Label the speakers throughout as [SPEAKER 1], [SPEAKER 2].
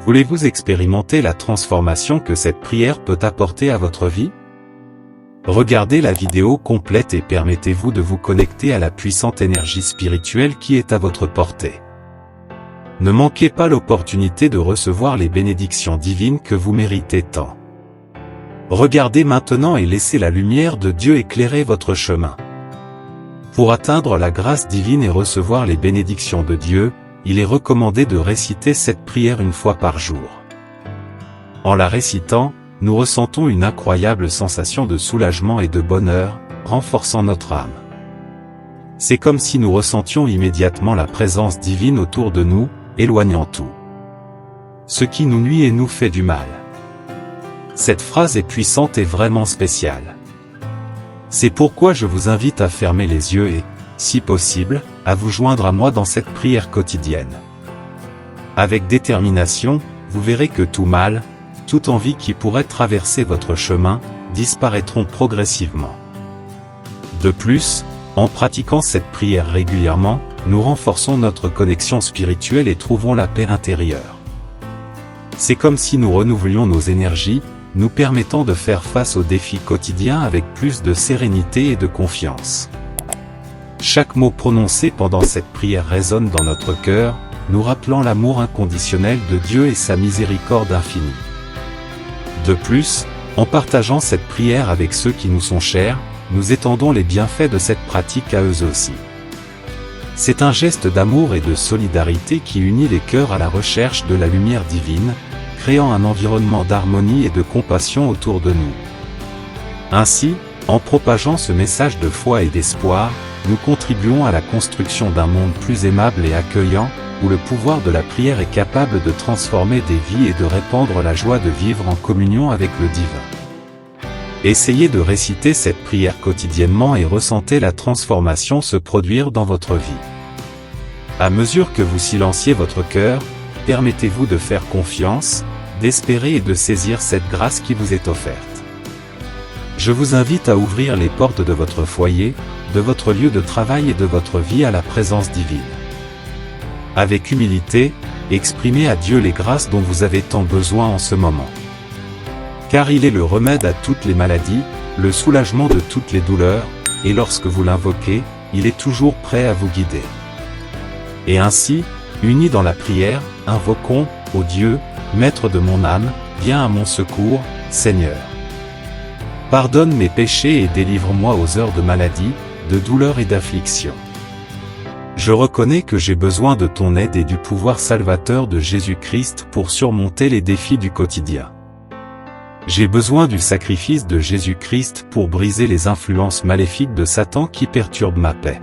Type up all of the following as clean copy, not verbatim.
[SPEAKER 1] Voulez-vous expérimenter la transformation que cette prière peut apporter à votre vie? Regardez la vidéo complète et permettez-vous de vous connecter à la puissante énergie spirituelle qui est à votre portée. Ne manquez pas l'opportunité de recevoir les bénédictions divines que vous méritez tant. Regardez maintenant et laissez la lumière de Dieu éclairer votre chemin. Pour atteindre la grâce divine et recevoir les bénédictions de Dieu, il est recommandé de réciter cette prière une fois par jour. En la récitant, nous ressentons une incroyable sensation de soulagement et de bonheur, renforçant notre âme. C'est comme si nous ressentions immédiatement la présence divine autour de nous, éloignant tout ce qui nous nuit et nous fait du mal. Cette phrase est puissante et vraiment spéciale. C'est pourquoi je vous invite à fermer les yeux et, si possible, à vous joindre à moi dans cette prière quotidienne. Avec détermination, vous verrez que tout mal, toute envie qui pourrait traverser votre chemin, disparaîtront progressivement. De plus, en pratiquant cette prière régulièrement, nous renforçons notre connexion spirituelle et trouvons la paix intérieure. C'est comme si nous renouvelions nos énergies, nous permettant de faire face aux défis quotidiens avec plus de sérénité et de confiance. Chaque mot prononcé pendant cette prière résonne dans notre cœur, nous rappelant l'amour inconditionnel de Dieu et sa miséricorde infinie. De plus, en partageant cette prière avec ceux qui nous sont chers, nous étendons les bienfaits de cette pratique à eux aussi. C'est un geste d'amour et de solidarité qui unit les cœurs à la recherche de la lumière divine, créant un environnement d'harmonie et de compassion autour de nous. Ainsi, en propageant ce message de foi et d'espoir, nous contribuons à la construction d'un monde plus aimable et accueillant, où le pouvoir de la prière est capable de transformer des vies et de répandre la joie de vivre en communion avec le divin. Essayez de réciter cette prière quotidiennement et ressentez la transformation se produire dans votre vie. À mesure que vous silenciez votre cœur, permettez-vous de faire confiance, d'espérer et de saisir cette grâce qui vous est offerte. Je vous invite à ouvrir les portes de votre foyer, de votre lieu de travail et de votre vie à la présence divine. Avec humilité, exprimez à Dieu les grâces dont vous avez tant besoin en ce moment. Car il est le remède à toutes les maladies, le soulagement de toutes les douleurs, et lorsque vous l'invoquez, il est toujours prêt à vous guider. Et ainsi, unis dans la prière, invoquons, ô Dieu, Maître de mon âme, viens à mon secours, Seigneur. Pardonne mes péchés et délivre-moi aux heures de maladie, de douleur et d'affliction. Je reconnais que j'ai besoin de ton aide et du pouvoir salvateur de Jésus-Christ pour surmonter les défis du quotidien. J'ai besoin du sacrifice de Jésus-Christ pour briser les influences maléfiques de Satan qui perturbent ma paix.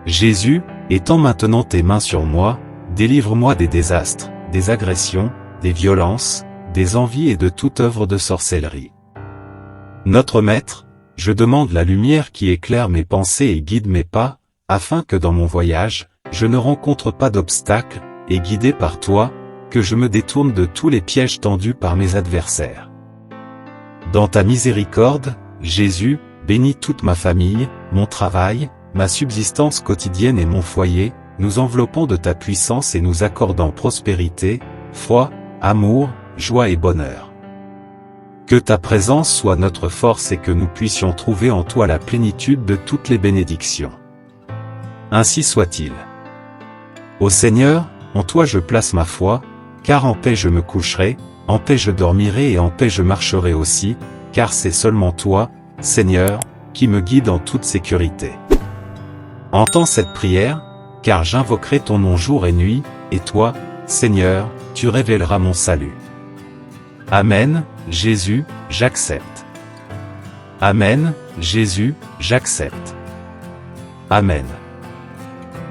[SPEAKER 1] Jésus, étends maintenant tes mains sur moi, délivre-moi des désastres, des agressions, des violences, des envies et de toute œuvre de sorcellerie. Notre Maître, je demande la lumière qui éclaire mes pensées et guide mes pas, afin que dans mon voyage, je ne rencontre pas d'obstacles, et guidé par toi, que je me détourne de tous les pièges tendus par mes adversaires. Dans ta miséricorde, Jésus, bénis toute ma famille, mon travail, ma subsistance quotidienne et mon foyer, nous enveloppant de ta puissance et nous accordant prospérité, foi, amour, joie et bonheur. Que ta présence soit notre force et que nous puissions trouver en toi la plénitude de toutes les bénédictions. Ainsi soit-il. Ô Seigneur, en toi je place ma foi, car en paix je me coucherai, en paix je dormirai et en paix je marcherai aussi, car c'est seulement toi, Seigneur, qui me guide en toute sécurité. Entends cette prière, car j'invoquerai ton nom jour et nuit, et toi, Seigneur, tu révéleras mon salut. Amen, Jésus, j'accepte. Amen, Jésus, j'accepte. Amen.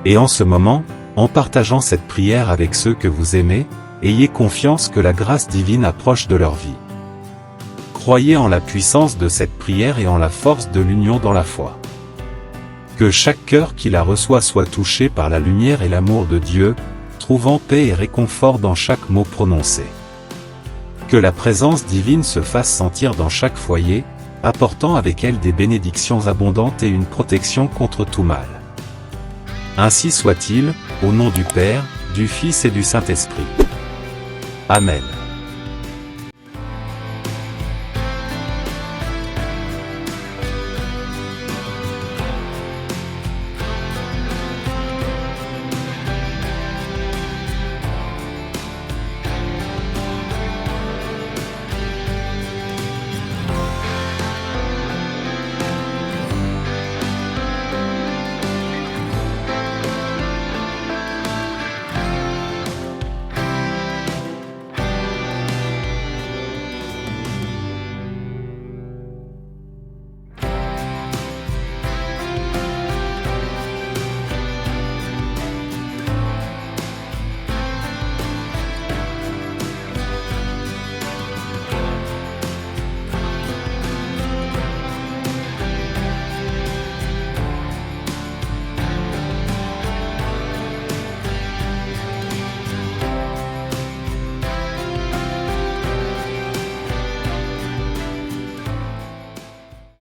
[SPEAKER 1] Et en ce moment, en partageant cette prière avec ceux que vous aimez, ayez confiance que la grâce divine approche de leur vie. Croyez en la puissance de cette prière et en la force de l'union dans la foi. Que chaque cœur qui la reçoit soit touché par la lumière et l'amour de Dieu, trouvant paix et réconfort dans chaque mot prononcé. Que la présence divine se fasse sentir dans chaque foyer, apportant avec elle des bénédictions abondantes et une protection contre tout mal. Ainsi soit-il, au nom du Père, du Fils et du Saint-Esprit. Amen.